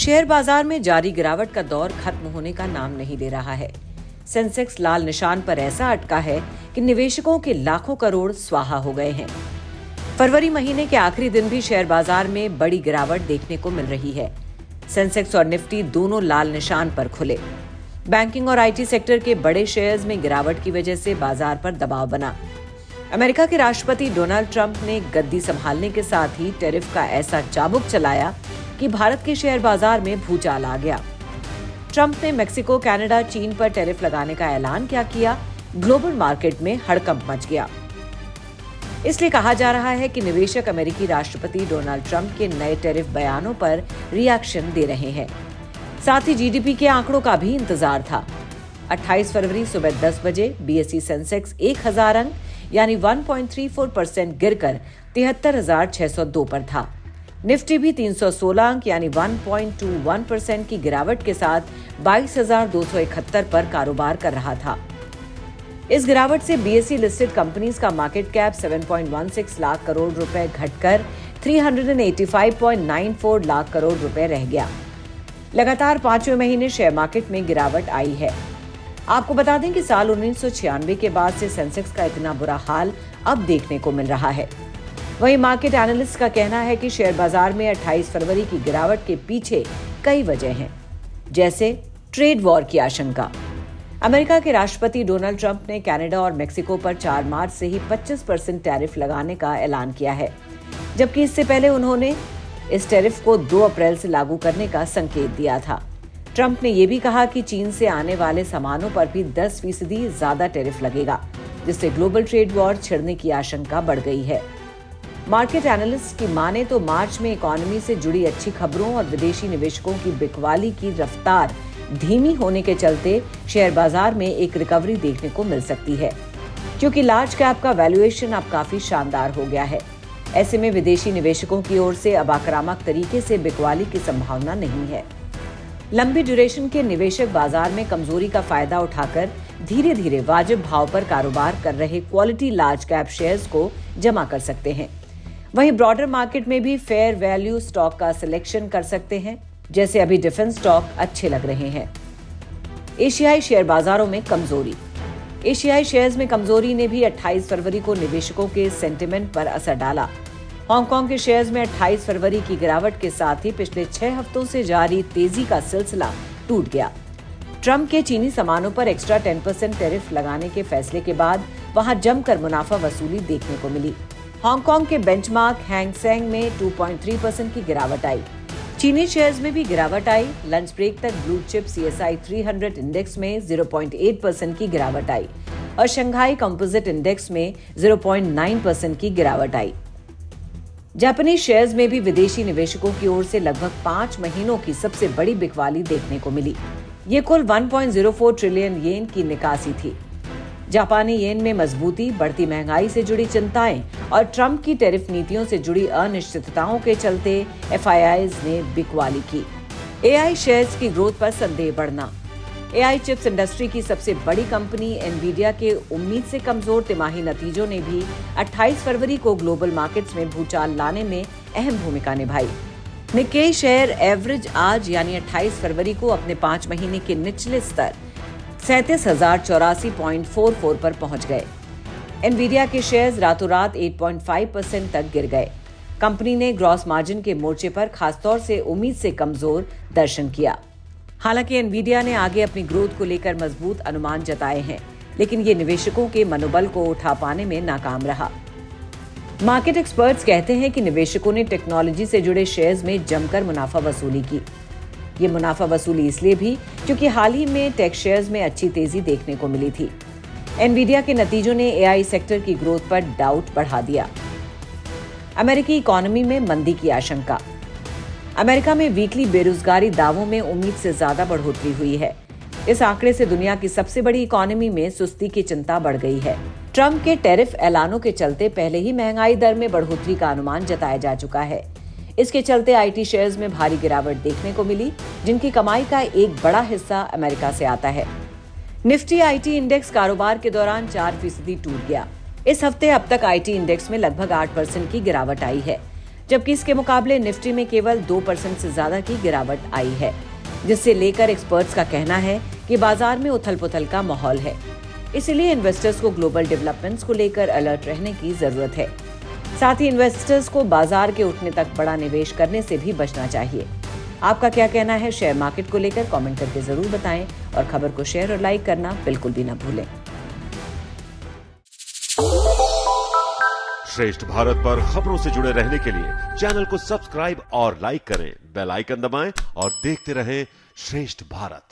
Share बाजार में जारी गिरावट का दौर खत्म होने का नाम नहीं ले रहा है। सेंसेक्स लाल निशान पर ऐसा अटका है कि निवेशकों के लाखों करोड़ स्वाहा हो गए हैं। फरवरी महीने के आखिरी दिन भी शेयर बाजार में बड़ी गिरावट देखने को मिल रही है। सेंसेक्स और निफ्टी दोनों लाल निशान पर खुले। बैंकिंग और आईटी सेक्टर के बड़े शेयर्स में गिरावट की वजह से बाजार पर दबाव बना। अमेरिका के राष्ट्रपति डोनाल्ड ट्रंप ने गद्दी संभालने के साथ ही टैरिफ का ऐसा चाबुक चलाया कि भारत के शेयर बाजार में भूचाल आ गया। ट्रंप ने मेक्सिको, कनाडा, चीन पर टैरिफ लगाने का ऐलान क्या किया, ग्लोबल मार्केट में हड़कंप मच गया। इसलिए कहा जा रहा है कि निवेशक अमेरिकी राष्ट्रपति डोनाल्ड ट्रंप के नए टैरिफ बयानों पर रिएक्शन दे रहे हैं। साथ ही जीडीपी के आंकड़ों का भी इंतजार था। 28 फरवरी सुबह 10 बजे बीएसई सेंसेक्स 1000 अंक यानी 1.34% गिरकर 73,602 पर था। निफ्टी भी 316 अंक यानी 1.21% की गिरावट के साथ 22,271 पर कारोबार कर रहा था। इस गिरावट से बीएसई लिस्टेड कंपनीज का मार्केट कैप 7.16 लाख करोड़ रुपए घटकर 385.94 लाख करोड़ रुपए रह गया। लगातार 5वें महीने शेयर मार्केट में गिरावट आई है। आपको बता दें कि साल 1996 के बाद से सेंसेक्स का इतना बुरा हाल अब देखने को मिल रहा है। वहीं मार्केट एनालिस्ट का कहना है कि शेयर बाजार में 28 फरवरी की गिरावट के पीछे कई वजह हैं, जैसे ट्रेड वॉर की आशंका। अमेरिका के राष्ट्रपति डोनाल्ड ट्रंप ने कनाडा और मेक्सिको पर 4 मार्च से ही 25% टैरिफ लगाने का ऐलान किया है, जबकि इससे पहले उन्होंने इस टैरिफ को 2 अप्रैल से लागू करने का संकेत दिया था। ट्रंप ने यह भी कहा कि चीन से आने वाले सामानों पर भी 10% ज्यादा टैरिफ लगेगा, जिससे ग्लोबल ट्रेड वॉर छिड़ने की आशंका बढ़ गई है। मार्केट एनालिस्ट की माने तो मार्च में इकोनॉमी से जुड़ी अच्छी खबरों और विदेशी निवेशकों की बिकवाली की रफ्तार धीमी होने के चलते शेयर बाजार में एक रिकवरी देखने को मिल सकती है, क्योंकि लार्ज कैप का वैल्यूएशन अब काफी शानदार हो गया है। ऐसे में विदेशी निवेशकों की ओर से अब आक्रामक तरीके से बिकवाली की संभावना नहीं है। लंबी ड्यूरेशन के निवेशक बाजार में कमजोरी का फायदा उठाकर धीरे धीरे वाजिब भाव पर कारोबार कर रहे क्वालिटी लार्ज कैप शेयर्स को जमा कर सकते हैं। वहीं ब्रॉडर मार्केट में भी फेयर वैल्यू स्टॉक का सिलेक्शन कर सकते हैं, जैसे अभी डिफेंस स्टॉक अच्छे लग रहे हैं। एशियाई शेयर बाजारों में कमजोरी। एशियाई शेयर्स में कमजोरी ने भी 28 फरवरी को निवेशकों के सेंटिमेंट पर असर डाला। हांगकांग के शेयर्स में 28 फरवरी की गिरावट के साथ ही पिछले 6 हफ्तों से जारी तेजी का सिलसिला टूट गया। ट्रंप के चीनी सामानों पर एक्स्ट्रा 10% टैरिफ लगाने के फैसले के बाद वहां जमकर मुनाफा वसूली देखने को मिली। हांगकांग के बेंचमार्क हैंग सेंग में 2.3% की गिरावट आई। चीनी शेयर्स में भी गिरावट आई। लंच ब्रेक तक ब्लू चिप CSI 300 इंडेक्स में 0.8% की गिरावट आई और शंघाई कंपोजिट इंडेक्स में 0.9% की गिरावट आई। जापानीज शेयर्स में भी विदेशी निवेशकों की ओर से लगभग 5 महीनों की सबसे बड़ी बिकवाली देखने को मिली। ये कुल 1.04 ट्रिलियन येन की निकासी थी। जापानी येन में मजबूती, बढ़ती महंगाई से जुड़ी चिंताएं और ट्रंप की टैरिफ नीतियों से जुड़ी अनिश्चितताओं के चलते FIIs ने बिकवाली की। AI शेयर्स की ग्रोथ पर संदेह बढ़ना। AI चिप्स इंडस्ट्री की सबसे बड़ी कंपनी एनवीडिया के उम्मीद से कमजोर तिमाही नतीजों ने भी 28 फरवरी को ग्लोबल मार्केट्स में भूचाल लाने में अहम भूमिका निभाई। निक्केई शेयर एवरेज आज यानी 28 फरवरी को अपने 5 महीने के निचले स्तर 37,084.44 पर पहुंच गए। एनवीडिया के शेयर्स रातों रात 8.5% तक गिर गए। कंपनी ने ग्रॉस मार्जिन के मोर्चे पर खासतौर से उम्मीद से कमजोर दर्शन किया। हालांकि एनवीडिया ने आगे अपनी ग्रोथ को लेकर मजबूत अनुमान जताए हैं, लेकिन ये निवेशकों के मनोबल को उठा पाने में नाकाम रहा। मार्केट एक्सपर्ट्स कहते हैं कि निवेशकों ने टेक्नोलॉजी से जुड़े शेयर्स में जमकर मुनाफा वसूली की। ये मुनाफा वसूली इसलिए भी क्योंकि हाल ही में टेक शेयर्स में अच्छी तेजी देखने को मिली थी। एनवीडिया के नतीजों ने AI सेक्टर की ग्रोथ पर डाउट बढ़ा दिया। अमेरिकी इकोनॉमी में मंदी की आशंका। अमेरिका में वीकली बेरोजगारी दावों में उम्मीद से ज्यादा बढ़ोतरी हुई है। इस आंकड़े से दुनिया की सबसे बड़ी इकोनॉमी में सुस्ती की चिंता बढ़ गई है। ट्रंप के टैरिफ ऐलानों के चलते पहले ही महंगाई दर में बढ़ोतरी का अनुमान जताया जा चुका है। इसके चलते IT शेयर्स में भारी गिरावट देखने को मिली, जिनकी कमाई का एक बड़ा हिस्सा अमेरिका से आता है। निफ्टी IT इंडेक्स कारोबार के दौरान 4% टूट गया। इस हफ्ते अब तक IT इंडेक्स में लगभग 8% की गिरावट आई है। जबकि इसके मुकाबले निफ्टी में केवल 2% से ज्यादा की गिरावट आई है, जिससे लेकर एक्सपर्ट्स का कहना है कि बाजार में उथल-पुथल का माहौल है। इसलिए इन्वेस्टर्स को ग्लोबल डेवलपमेंट्स को लेकर अलर्ट रहने की जरूरत है। साथ ही इन्वेस्टर्स को बाजार के उठने तक बड़ा निवेश करने से भी बचना चाहिए। आपका क्या कहना है शेयर मार्केट को लेकर? कमेंट करके जरूर बताएं और खबर को शेयर और लाइक करना बिल्कुल भी ना भूलें। श्रेष्ठ भारत पर खबरों से जुड़े रहने के लिए चैनल को सब्सक्राइब और लाइक करें, बेल आइकन दबाएं और देखते रहें श्रेष्ठ भारत।